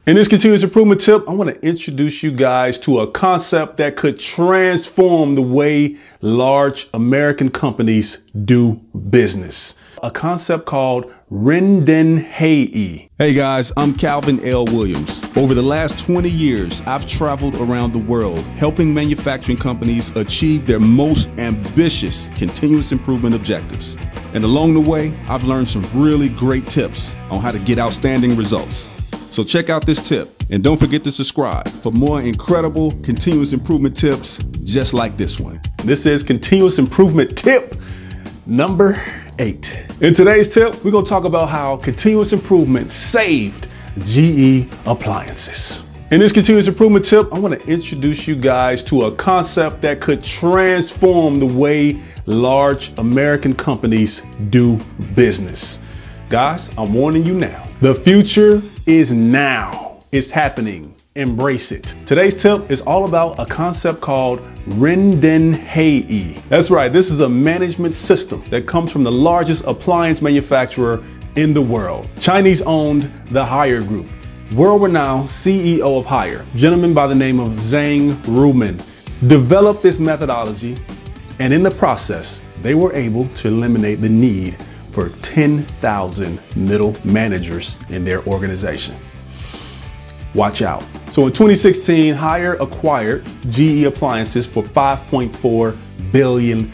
In this continuous improvement tip, I want to introduce you guys to a concept that could transform the way large American companies do business. A concept called Rendanheyi. Hey guys, I'm Calvin L. Williams. Over the last 20 years, I've traveled around the world helping manufacturing companies achieve their most ambitious continuous improvement objectives. And along the way, I've learned some really great tips on how to get outstanding results. So check out this tip and don't forget to subscribe for more incredible continuous improvement tips just like this one. This is continuous improvement tip number 8. In today's tip, we're going to talk about how continuous improvement saved GE appliances. In this continuous improvement tip, I want to introduce you guys to a concept that could transform the way large American companies do business. Guys, I'm warning you now. The future is now. It's happening. Embrace it. Today's tip is all about a concept called Rendanheyi. That's right. This is a management system that comes from the largest appliance manufacturer in the world. Chinese owned the Haier Group. World-renowned CEO of Haier, a gentleman by the name of Zhang Rumen, developed this methodology, and in the process, they were able to eliminate the need for 10,000 middle managers in their organization. Watch out. So in 2016, Haier acquired GE Appliances for $5.4 billion.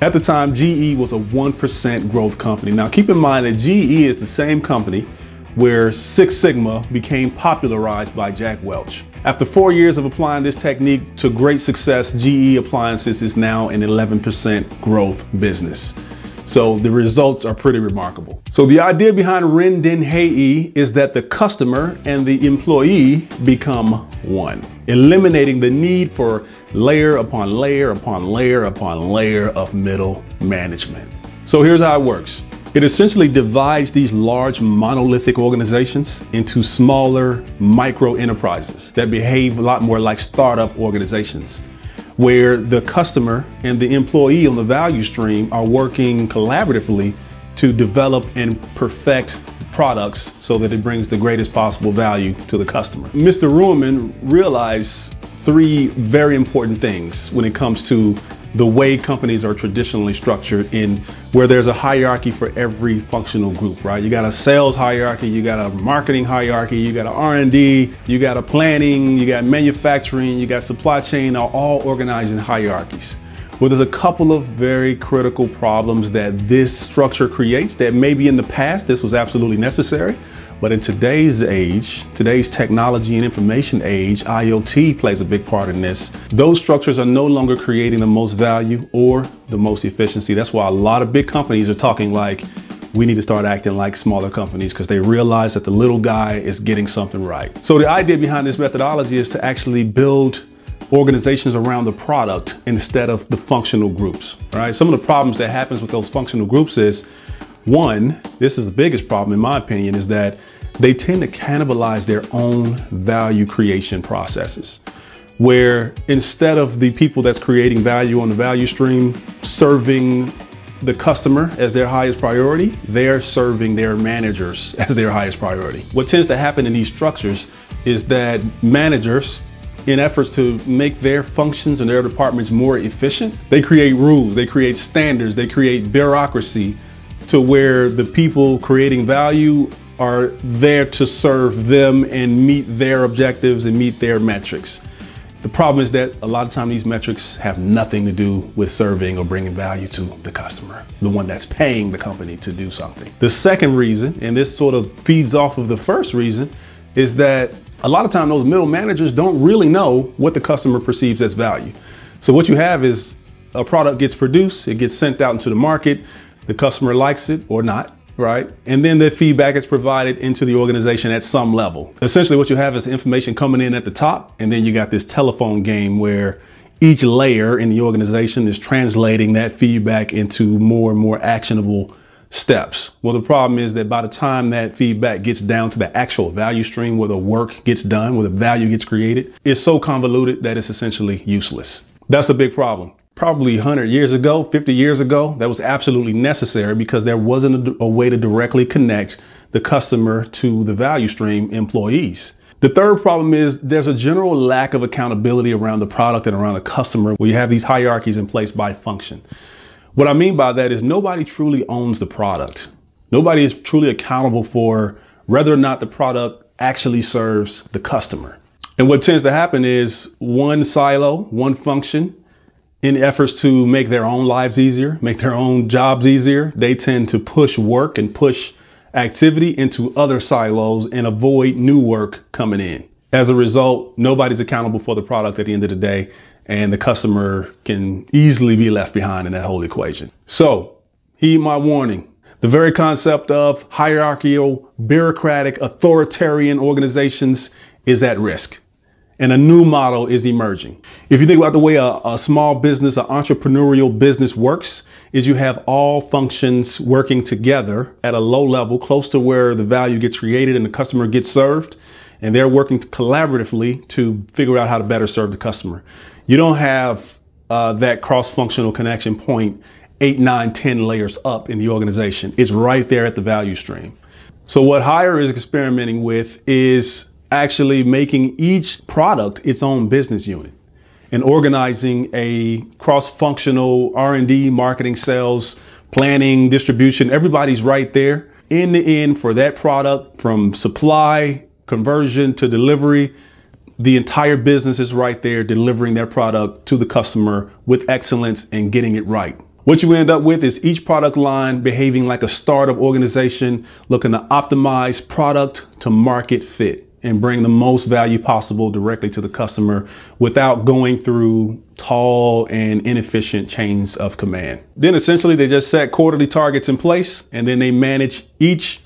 At the time, GE was a 1% growth company. Now keep in mind that GE is the same company where Six Sigma became popularized by Jack Welch. After 4 years of applying this technique to great success, GE Appliances is now an 11% growth business. So the results are pretty remarkable. So the idea behind Rendanheyi is that the customer and the employee become one, eliminating the need for layer upon layer upon layer upon layer of middle management. So here's how it works. It essentially divides these large monolithic organizations into smaller micro enterprises that behave a lot more like startup organizations, where the customer and the employee on the value stream are working collaboratively to develop and perfect products so that it brings the greatest possible value to the customer. Mr. Ruhlman realized 3 very important things when it comes to the way companies are traditionally structured, in where there's a hierarchy for every functional group, right? You got a sales hierarchy, you got a marketing hierarchy, you got a R&D, you got a planning, you got manufacturing, you got supply chain, are all organized in hierarchies. Well, there's a couple of very critical problems that this structure creates that maybe in the past this was absolutely necessary, but in today's age, today's technology and information age, IoT plays a big part in this. Those structures are no longer creating the most value or the most efficiency. That's why a lot of big companies are talking like, we need to start acting like smaller companies, because they realize that the little guy is getting something right. So the idea behind this methodology is to actually build organizations around the product instead of the functional groups, right? Some of the problems that happens with those functional groups is, one, this is the biggest problem in my opinion, is that they tend to cannibalize their own value creation processes, where instead of the people that's creating value on the value stream serving the customer as their highest priority, they're serving their managers as their highest priority. What tends to happen in these structures is that managers, in efforts to make their functions and their departments more efficient, they create rules, they create standards, they create bureaucracy, to where the people creating value are there to serve them and meet their objectives and meet their metrics. The problem is that a lot of times these metrics have nothing to do with serving or bringing value to the customer, the one that's paying the company to do something. The second reason, and this sort of feeds off of the first reason, is that a lot of times those middle managers don't really know what the customer perceives as value. So what you have is a product gets produced, it gets sent out into the market, the customer likes it or not, right? And then the feedback is provided into the organization at some level. Essentially what you have is the information coming in at the top, and then you got this telephone game where each layer in the organization is translating that feedback into more and more actionable steps. Well, the problem is that by the time that feedback gets down to the actual value stream where the work gets done, where the value gets created, it's so convoluted that it's essentially useless. That's a big problem. Probably 100 years ago, 50 years ago, that was absolutely necessary because there wasn't a way to directly connect the customer to the value stream employees. The third problem is there's a general lack of accountability around the product and around the customer where you have these hierarchies in place by function. What I mean by that is nobody truly owns the product. Nobody is truly accountable for whether or not the product actually serves the customer. And what tends to happen is one silo, one function, in efforts to make their own lives easier, make their own jobs easier, they tend to push work and push activity into other silos and avoid new work coming in. As a result, nobody's accountable for the product at the end of the day, and the customer can easily be left behind in that whole equation. So, heed my warning. The very concept of hierarchical, bureaucratic, authoritarian organizations is at risk. And a new model is emerging. If you think about the way a small business, an entrepreneurial business works, is you have all functions working together at a low level, close to where the value gets created and the customer gets served. And they're working collaboratively to figure out how to better serve the customer. You don't have that cross-functional connection point 8, 9, 10 layers up in the organization. It's right there at the value stream. So what Hire is experimenting with is actually making each product its own business unit and organizing a cross-functional R&D, marketing, sales, planning, distribution. Everybody's right there end to end for that product, from supply, conversion to delivery. The entire business is right there delivering their product to the customer with excellence and getting it right. What you end up with is each product line behaving like a startup organization, looking to optimize product to market fit and bring the most value possible directly to the customer without going through tall and inefficient chains of command. Then essentially they just set quarterly targets in place, and then they manage each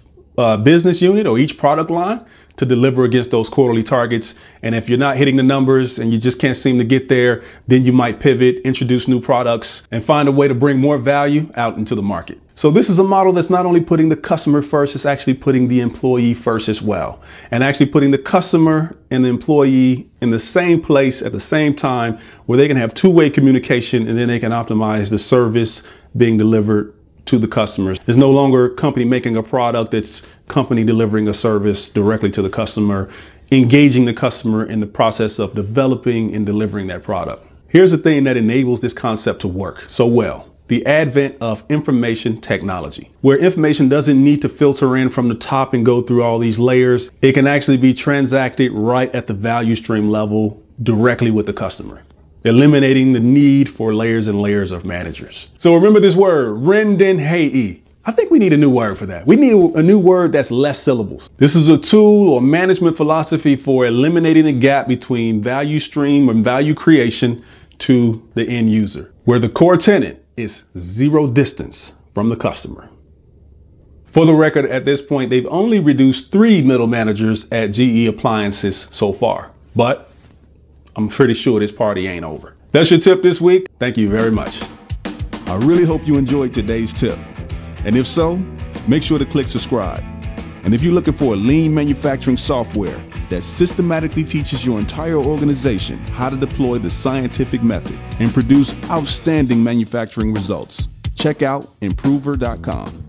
business unit or each product line to deliver against those quarterly targets. And if you're not hitting the numbers and you just can't seem to get there, then you might pivot, introduce new products, and find a way to bring more value out into the market. So this is a model that's not only putting the customer first, it's actually putting the employee first as well. And actually putting the customer and the employee in the same place at the same time, where they can have two-way communication, and then they can optimize the service being delivered to the customers. There's no longer a company making a product, it's company delivering a service directly to the customer, engaging the customer in the process of developing and delivering that product. Here's the thing that enables this concept to work so well: the advent of information technology, where information doesn't need to filter in from the top and go through all these layers. It can actually be transacted right at the value stream level directly with the customer, eliminating the need for layers and layers of managers. So remember this word, Rendanheyi. I think we need a new word for that. We need a new word that's less syllables. This is a tool or management philosophy for eliminating the gap between value stream and value creation to the end user, where the core tenet is zero distance from the customer. For the record, at this point, they've only reduced 3 middle managers at GE Appliances so far, but I'm pretty sure this party ain't over. That's your tip this week. Thank you very much. I really hope you enjoyed today's tip. And if so, make sure to click subscribe. And if you're looking for a lean manufacturing software that systematically teaches your entire organization how to deploy the scientific method and produce outstanding manufacturing results, check out improver.com.